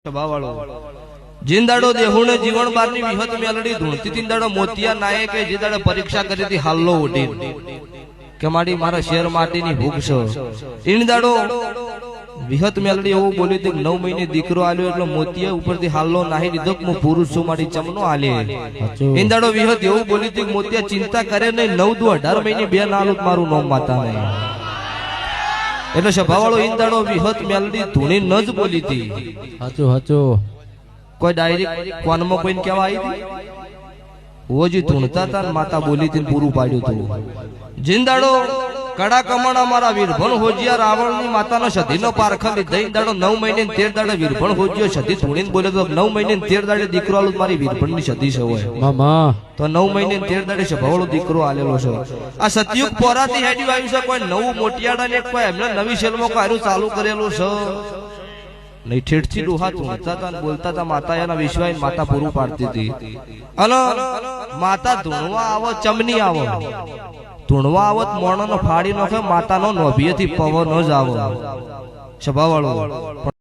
સભાવાળો જીંદાડો દેહુને જીવન બારની વિહત મેલડી ધૂણતી તીંદાડો મોતિયા નાયકે જે દાડે પરીક્ષા કરી હતી હાલ્લો ઉડી કે મારી મારા શેર માટીની ભૂખ છે ઈંદાડો વિહત મેલડી એવું બોલી હતી 9 મહિને દીકરો આલ્યો એટલે મોતિયા ઉપરથી હાલ્લો નાહી લીધો કે હું પુરુષ છું મારી ચમનો આલે ઈંદાડો વિહત એવું બોલી હતી મોતિયા ચિંતા કરે નહીં 9 દુ 18 મહિને બે નાલું મારું નામ માતા નહીં એટલે સભાવાળો ઈંદાડો વિહત મેલડી ધૂણી ન જ બોલી હતી હાચું હાચું કોઈ ડાયરેક્ટ કોનમાં કોઈને કેવા આવી હતી ઓજી ધૂણતા હતા માતા બોલી હતી પૂરું પાડ્યું હતું જીંદાડો કડા કમણા મારા વીરભણ હોજિયા રાવણની માતાનો સધીનો પારખા લીધા ઈંદાડો 9 મહિને 13 દાડે વીરભણ હોજિયો સધી ધૂણીને બોલે તો 9 મહિને 13 દાડે દીકરો આલું મારી વીરભણની સધી છે હોય મામા તો 9 મહિને 13 દાડે સભાવાળો દીકરો આલેલો છે આ સતયુગ પોરાથી હેડી આવ્યું છે કોઈ નવું મોટિયાડા ને કોઈ એમને નવી શેલમાં કાર્યું ચાલુ કરેલું છે નહીં ઠેઠથી ડોહા ધૂણતા હતા બોલતા હતા માતા એના વિશ્વાસ માતા પૂરું પાડતી હતી અને માતા ધૂણવા આવો ચમની આવો ધૂણવા આવત મોણો ફાડી નાખે માતાનો નોભીએથી પવન જ આવો સભાવાળો